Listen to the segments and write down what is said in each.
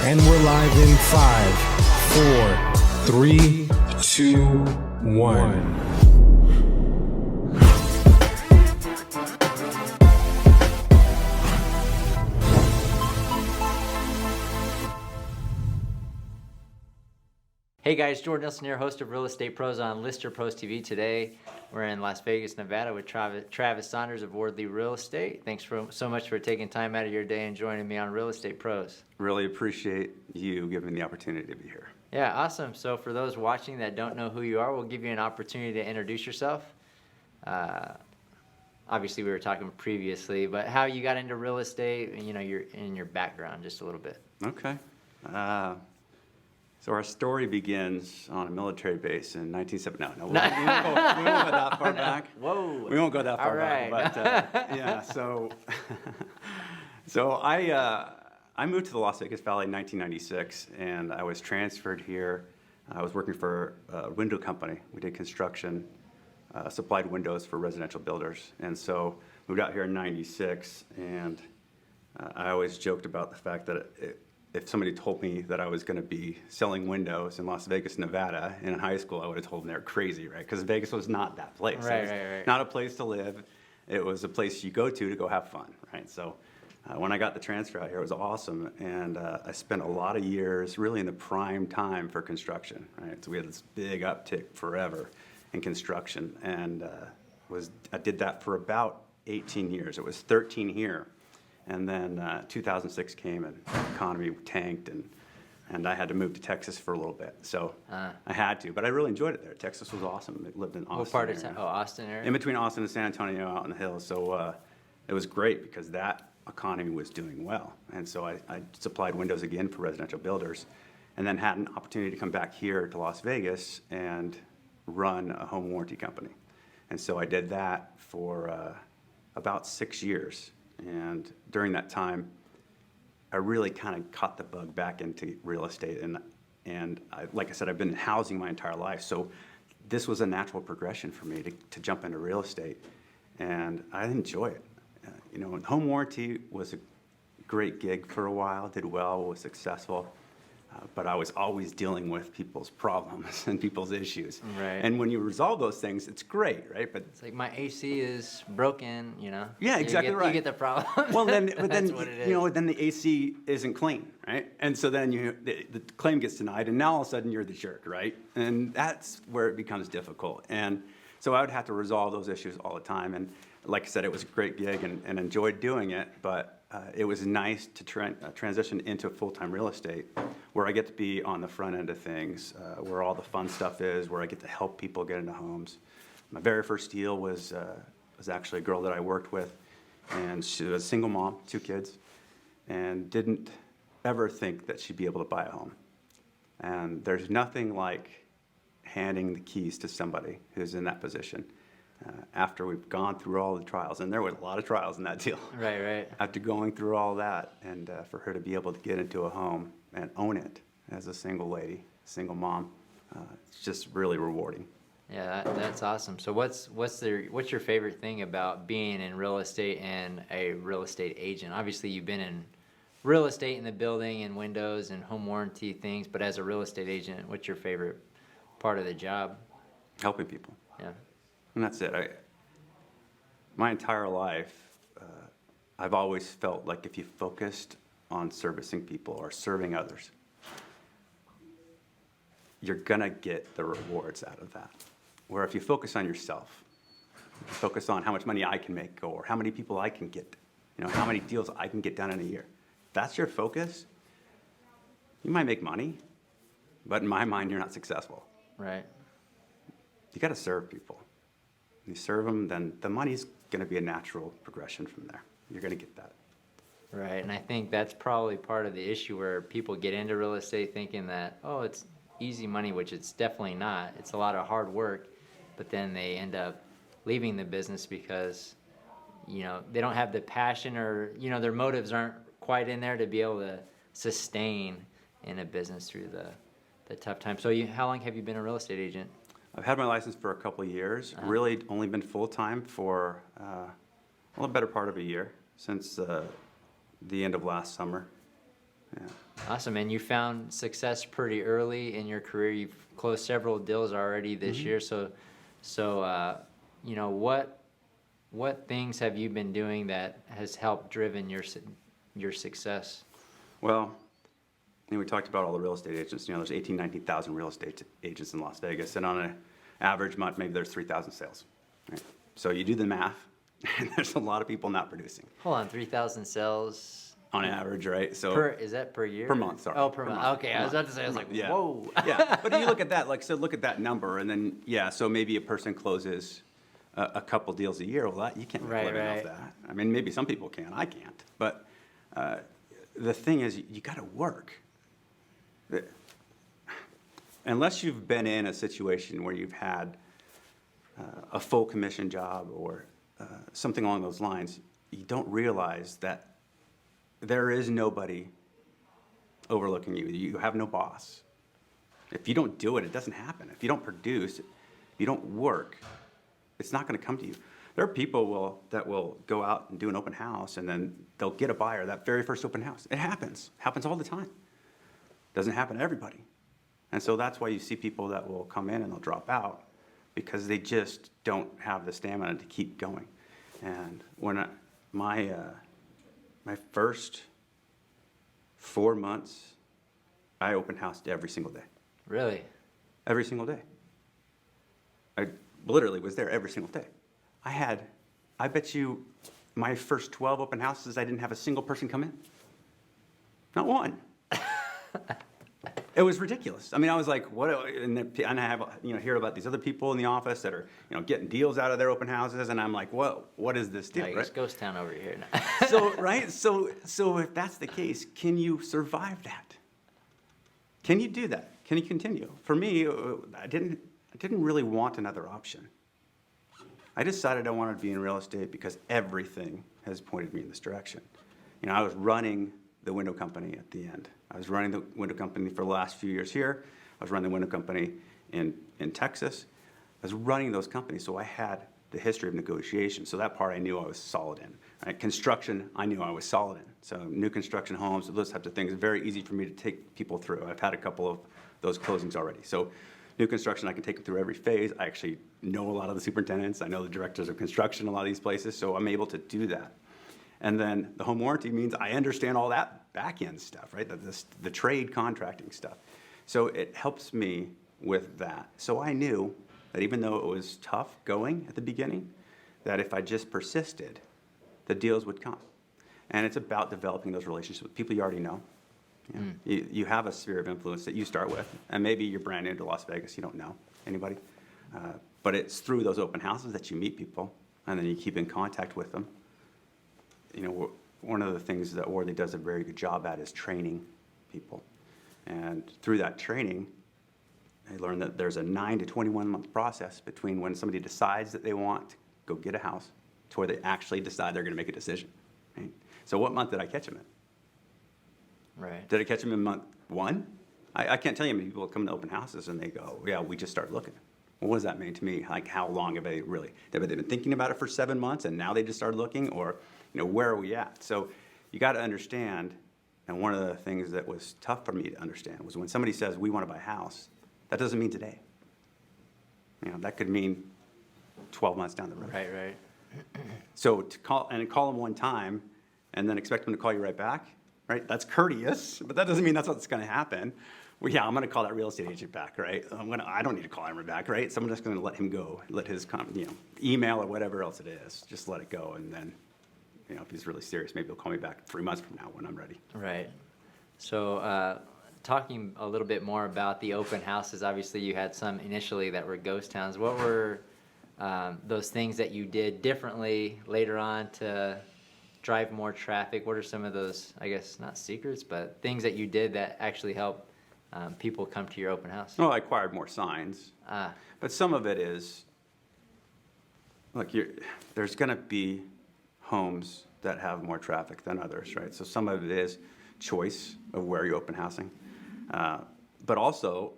And we're live in 5, 4, 3, 2, 1. Hey guys, Jordan Nielsen here, host of Real Estate Pros on Lister Pros TV. Today, we're in Las Vegas, Nevada with Travis Saunders of Wardley Real Estate. Thanks so much for taking time out of your day and joining me on Real Estate Pros. Really appreciate you giving me the opportunity to be here. Yeah, awesome. So for those watching that don't know who you are, we'll give you an opportunity to introduce yourself. Obviously, we were talking previously, but how you got into real estate, and your background just a little bit. Okay. So our story begins on a military base in 1970. No, we won't go that far back. Whoa. We won't go that far All right. back. But yeah, so I moved to the Las Vegas Valley in 1996, and I was transferred here. I was working for a window company. We did construction, supplied windows for residential builders, and so moved out here in '96. And I always joked about the fact that if somebody told me that I was going to be selling windows in Las Vegas, Nevada, and in high school, I would have told them they were crazy, right? Because Vegas was not that place. Right. Not a place to live. It was a place you go to go have fun, right? So when I got the transfer out here, it was awesome. And I spent a lot of years really in the prime time for construction, right? So we had this big uptick forever in construction. And I did that for about 18 years. It was 13 here. And then 2006 came and the economy tanked, and I had to move to Texas for a little bit. So I had to, but I really enjoyed it there. Texas was awesome. I lived in Austin. What part of town? Oh, Austin area? In between Austin and San Antonio, out in the hills. So it was great because that economy was doing well. And so I supplied windows again for residential builders, and then had an opportunity to come back here to Las Vegas and run a home warranty company. And so I did that for about 6 years. And during that time, I really kind of caught the bug back into real estate. And like I said, I've been in housing my entire life. So this was a natural progression for me to jump into real estate. And I enjoy it. Home warranty was a great gig for a while, did well, was successful. But I was always dealing with people's problems and people's issues. Right. And when you resolve those things, it's great, right? But it's like my AC is broken, Yeah, exactly right. You get the problem. Well, then the AC isn't clean, right? And so then the claim gets denied, and now all of a sudden you're the jerk, right? And that's where it becomes difficult. And so I would have to resolve those issues all the time. And like I said, it was a great gig and enjoyed doing it, but it was nice to transition into full-time real estate, where I get to be on the front end of things, where all the fun stuff is, where I get to help people get into homes. My very first deal was actually a girl that I worked with, and she was a single mom, 2 kids, and didn't ever think that she'd be able to buy a home. And there's nothing like handing the keys to somebody who's in that position. After we've gone through all the trials, and there were a lot of trials in that deal. Right. After going through all that, and for her to be able to get into a home and own it as a single lady, single mom, it's just really rewarding. Yeah, that's awesome. So what's your favorite thing about being in real estate and a real estate agent? Obviously, you've been in real estate in the building and windows and home warranty things, but as a real estate agent, what's your favorite part of the job? Helping people. Yeah. And that's it. My entire life, I've always felt like if you focused on servicing people or serving others, you're going to get the rewards out of that. Where if you focus on yourself, focus on how much money I can make or how many people I can get, how many deals I can get done in a year. That's your focus. You might make money, but in my mind, you're not successful. Right. You got to serve people. You serve them, then the money's going to be a natural progression from there. You're going to get that. Right, and I think that's probably part of the issue where people get into real estate thinking that, oh, it's easy money, which it's definitely not. It's a lot of hard work, but then they end up leaving the business because, they don't have the passion or, their motives aren't quite in there to be able to sustain in a business through the tough time. So how long have you been a real estate agent? I've had my license for a couple of years. Really only been full-time for a better part of a year, since the end of last summer. Yeah. Awesome. And you found success pretty early in your career. You've closed several deals already this year. So, you know, what things have you been doing that has helped driven your success? Well, we talked about all the real estate agents. You know, there's 18, 19,000 real estate agents in Las Vegas, and on an average month, maybe there's 3,000 sales. Right? So you do the math, and there's a lot of people not producing. Hold on, 3,000 sales On average, right? So is that per year? Per month, sorry. Oh, per month. Okay, I was about to say, I was like, Yeah. whoa. Yeah, but you look at that, like, so look at that number, and then, yeah, so maybe a person closes a couple deals a year. Well, that, you can't make a living off that. I mean, maybe some people can, I can't. But the thing is, you got to work. Unless you've been in a situation where you've had a full commission job or something along those lines, you don't realize that there is nobody overlooking you. You have no boss. If you don't do it, it doesn't happen. If you don't produce, if you don't work, it's not going to come to you. There are people that will go out and do an open house, and then they'll get a buyer that very first open house. It happens. Happens all the time. Doesn't happen to everybody. And so that's why you see people that will come in and they'll drop out, because they just don't have the stamina to keep going. And when my first 4 months, I open housed every single day. Really? Every single day. I literally was there every single day. I bet you, my first 12 open houses, I didn't have a single person come in. Not one. It was ridiculous. I mean, I was like, what? And I have, hear about these other people in the office that are, getting deals out of their open houses, and I'm like, what is this deal? Like, right? It's ghost town over here now. So, right? So if that's the case, can you survive that? Can you do that? Can you continue? For me, I didn't really want another option. I decided I wanted to be in real estate because everything has pointed me in this direction. I was running the window company at the end. I was running the window company for the last few years here. I was running the window company in Texas. I was running those companies, so I had the history of negotiation. So that part I knew I was solid in. Right? Construction, I knew I was solid in. So new construction homes, those types of things, very easy for me to take people through. I've had a couple of those closings already. So new construction, I can take them through every phase. I actually know a lot of the superintendents. I know the directors of construction in a lot of these places, so I'm able to do that. And then the home warranty means I understand all that back-end stuff, right? The trade contracting stuff. So it helps me with that. So I knew that even though it was tough going at the beginning, that if I just persisted, the deals would come. And it's about developing those relationships with people you already know. You have a sphere of influence that you start with, and maybe you're brand new to Las Vegas, you don't know anybody. But it's through those open houses that you meet people, and then you keep in contact with them. One of the things that Worthy does a very good job at is training people. And through that training, I learned that there's a 9 to 21 month process between when somebody decides that they want to go get a house to where they actually decide they're going to make a decision. Right? So what month did I catch them in? Right. Did I catch them in month 1? I can't tell you how many people come to open houses and they go, yeah, we just started looking. Well, what does that mean to me? Like, how long have they been thinking about it for 7 months and now they just started looking? Or, where are we at? So you got to understand, and one of the things that was tough for me to understand was when somebody says, we want to buy a house, that doesn't mean today. That could mean 12 months down the road. Right. So to call them one time and then expect them to call you right back, right? That's courteous, but that doesn't mean that's what's going to happen. Well, yeah, I'm going to call that real estate agent back, right? I don't need to call him back, right? So I'm just going to let him go, let his email or whatever else it is, just let it go, and then if he's really serious, maybe he'll call me back 3 months from now when I'm ready. Right. So talking a little bit more about the open houses, obviously you had some initially that were ghost towns. What were those things that you did differently later on to drive more traffic? What are some of those, I guess, not secrets, but things that you did that actually helped people come to your open house? Well, I acquired more signs. But some of it is, look, there's going to be homes that have more traffic than others, right? So some of it is choice of where you're open housing. But also,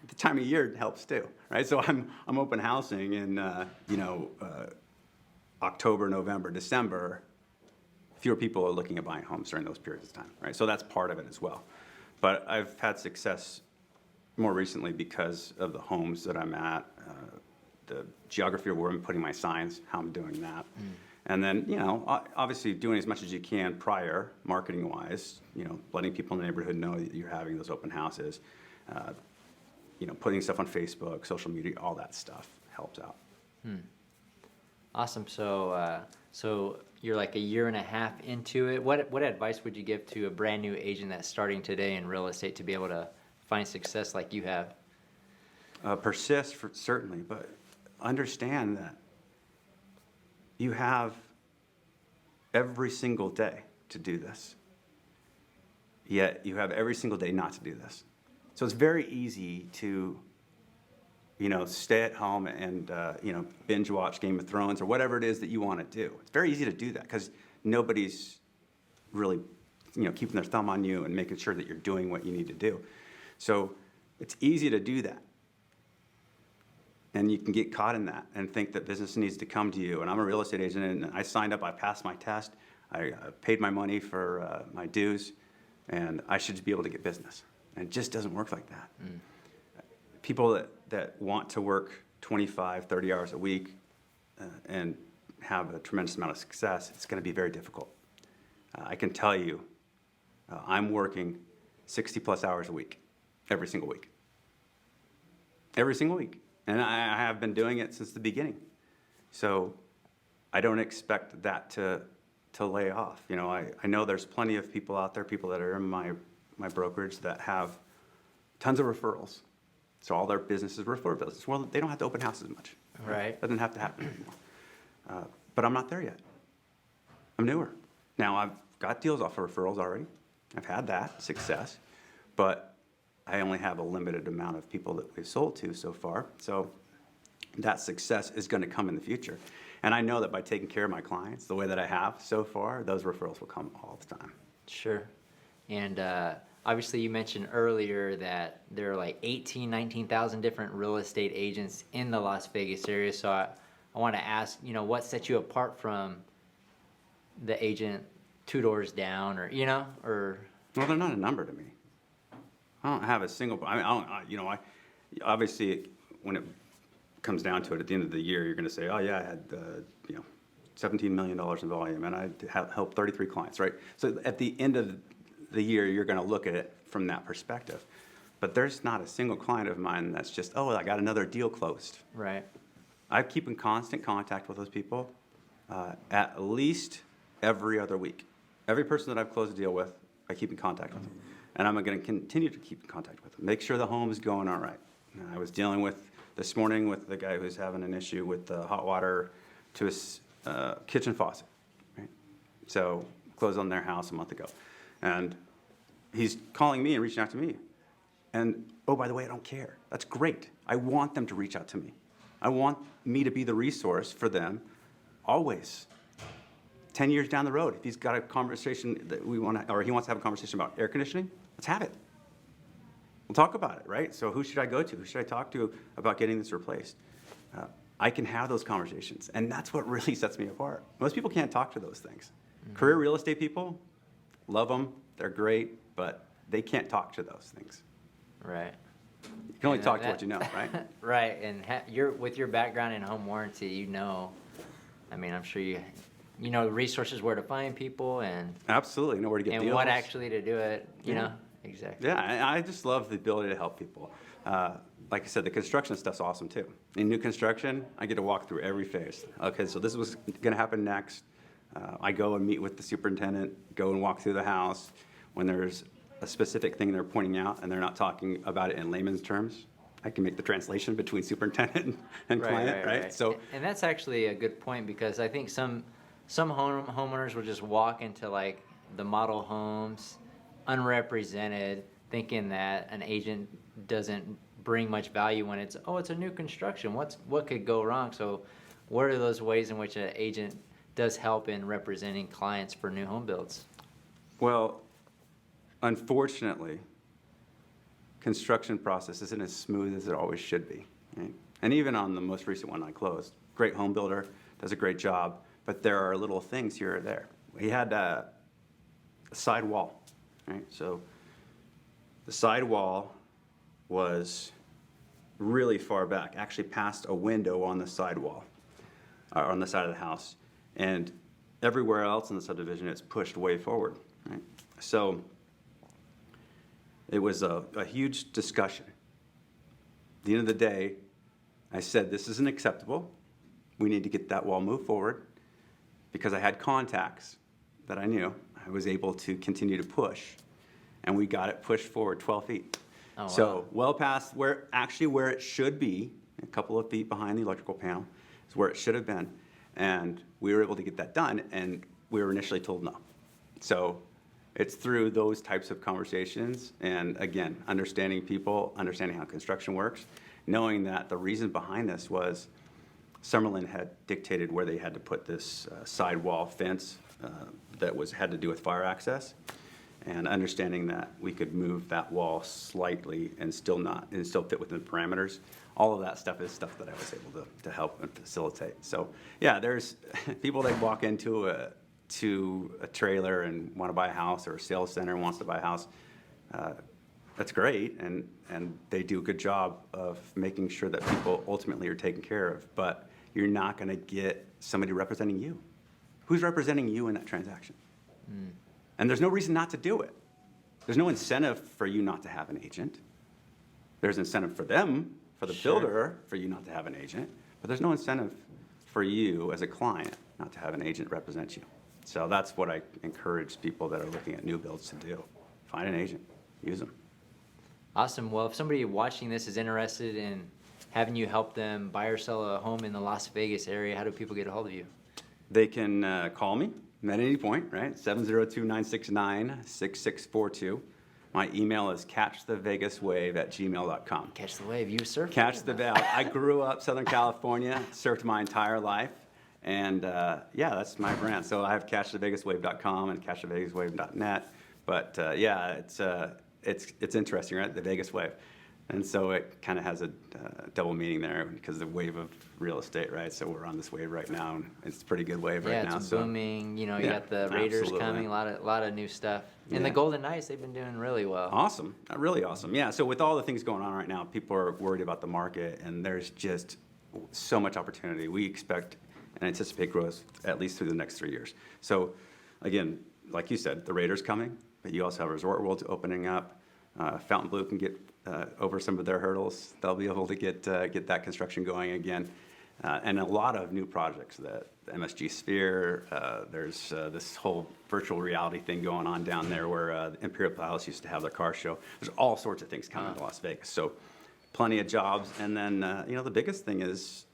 the time of year helps too, right? So I'm open housing in, October, November, December. Fewer people are looking at buying homes during those periods of time, right? So that's part of it as well. But I've had success more recently because of the homes that I'm at, the geography of where I'm putting my signs, how I'm doing that. And then, obviously doing as much as you can prior, marketing-wise, letting people in the neighborhood know that you're having those open houses, putting stuff on Facebook, social media, all that stuff helps out. Awesome. So you're like a year and a half into it. What advice would you give to a brand new agent that's starting today in real estate to be able to find success like you have? Persist, certainly, but understand that you have every single day to do this. Yet you have every single day not to do this. So it's very easy to, stay at home and, binge watch Game of Thrones or whatever it is that you want to do. It's very easy to do that because nobody's really, keeping their thumb on you and making sure that you're doing what you need to do. So it's easy to do that. And you can get caught in that and think that business needs to come to you. And I'm a real estate agent, and I signed up, I passed my test, I paid my money for my dues, and I should be able to get business. And it just doesn't work like that. People that want to work 25, 30 hours a week and have a tremendous amount of success, it's going to be very difficult. I can tell you, I'm working 60 plus hours a week, every single week. Every single week. And I have been doing it since the beginning. So I don't expect that to lay off. I know there's plenty of people out there, people that are in my brokerage that have tons of referrals. So all their business is referral business. Well, they don't have to open houses much. Right. That doesn't have to happen anymore. But I'm not there yet. I'm newer. Now, I've got deals off of referrals already. I've had that success. But I only have a limited amount of people that we've sold to so far. So that success is going to come in the future. And I know that by taking care of my clients the way that I have so far, those referrals will come all the time. Sure. And obviously you mentioned earlier that there are like 19,000 different real estate agents in the Las Vegas area. So I want to ask, what sets you apart from the agent 2 doors down or? Well, they're not a number to me. I don't have a single. Obviously, when it comes down to it, at the end of the year, you're going to say, "Oh yeah, I had $17 million in volume, and I helped 33 clients." Right. So at the end of the year, you're going to look at it from that perspective. But there's not a single client of mine that's just, "Oh, I got another deal closed." Right. I keep in constant contact with those people, at least every other week. Every person that I've closed a deal with, I keep in contact with them. And I'm going to continue to keep in contact with them. Make sure the home is going all right. I was dealing with this morning with the guy who's having an issue with the hot water to his kitchen faucet. Right? So closed on their house a month ago. And he's calling me and reaching out to me. And, oh, by the way, I don't care. That's great. I want them to reach out to me. I want me to be the resource for them always. 10 years down the road, if he's got a conversation that we want to, or he wants to have a conversation about air conditioning, let's have it. We'll talk about it, right? So who should I go to? Who should I talk to about getting this replaced? I can have those conversations, and that's what really sets me apart. Most people can't talk to those things. Mm-hmm. Career real estate people, love them, they're great, but they can't talk to those things. Right. You can only talk to what you know, right? Right, and with your background in home warranty, I'm sure you know the resources where to find people and absolutely know where to get deals. And what actually to do it, you know. Exactly. Yeah, I just love the ability to help people. Like I said, the construction stuff's awesome too. In new construction, I get to walk through every phase. Okay, so this was going to happen next. I go and meet with the superintendent, go and walk through the house. When there's a specific thing they're pointing out and they're not talking about it in layman's terms, I can make the translation between superintendent and client, right? So, and that's actually a good point because I think some homeowners will just walk into like the model homes unrepresented, thinking that an agent doesn't bring much value when it's a new construction. What could go wrong? So what are those ways in which an agent does help in representing clients for new home builds? Well, unfortunately, construction process isn't as smooth as it always should be. Right? And even on the most recent one I closed, great home builder, does a great job, but there are little things here or there. He had a side wall, right? So the sidewall was really far back, actually past a window on the sidewall, on the side of the house. And everywhere else in the subdivision, it's pushed way forward, right? So it was a huge discussion. At the end of the day, I said, this isn't acceptable. We need to get that wall moved forward. Because I had contacts that I knew, I was able to continue to push. And we got it pushed forward 12 feet. Oh, wow. So well past where it should be, a couple of feet behind the electrical panel, is where it should have been. And we were able to get that done, and we were initially told no. So it's through those types of conversations, and again, understanding people, understanding how construction works, knowing that the reason behind this was Summerlin had dictated where they had to put this sidewall fence that had to do with fire access, and understanding that we could move that wall slightly and still fit within the parameters. All of that stuff is stuff that I was able to help and facilitate. So yeah, there's people that walk into a trailer and want to buy a house, or a sales center wants to buy a house. That's great, and they do a good job of making sure that people ultimately are taken care of, but you're not going to get somebody representing you. Who's representing you in that transaction? And there's no reason not to do it. There's no incentive for you not to have an agent. There's incentive for them, for the builder, for you not to have an agent, but there's no incentive for you as a client not to have an agent represent you. So that's what I encourage people that are looking at new builds to do. Find an agent, use them. Awesome. Well, if somebody watching this is interested in having you help them buy or sell a home in the Las Vegas area, how do people get a hold of you? They can call me at any point, right? 702-969-6642. My email is catchthevegaswave@gmail.com. Catch the wave. You surf. Catch the wave. I grew up Southern California, surfed my entire life, and yeah, that's my brand. So I have catchthevegaswave.com and catchthevegaswave.net. But yeah, it's interesting, right? The Vegas wave. And so it kind of has a double meaning there because the wave of real estate, right? So we're on this wave right now, and it's a pretty good wave right now. Yeah, it's booming. You know, you got the Raiders coming, a lot of new stuff. And the Golden Knights, they've been doing really well. Awesome, really awesome. Yeah, so with all the things going on right now, people are worried about the market, and there's just so much opportunity. We expect and anticipate growth at least through the next 3 years. So again, like you said, the Raiders coming, but you also have Resort World opening up. Fontainebleau can get over some of their hurdles. They'll be able to get that construction going again. And a lot of new projects, the MSG Sphere, there's this whole virtual reality thing going on down there where Imperial Palace used to have their car show. There's all sorts of things coming to Las Vegas. So plenty of jobs. And then, the biggest thing is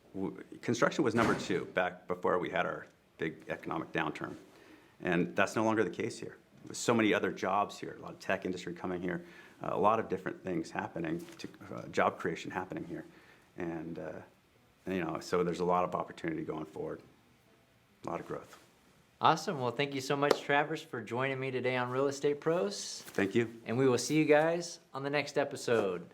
construction was number 2 back before we had our big economic downturn. And that's no longer the case here. There's so many other jobs here, a lot of tech industry coming here, a lot of different things happening, job creation happening here. And, so there's a lot of opportunity going forward, a lot of growth. Awesome. Well, thank you so much, Travis, for joining me today on Real Estate Pros. Thank you. And we will see you guys on the next episode.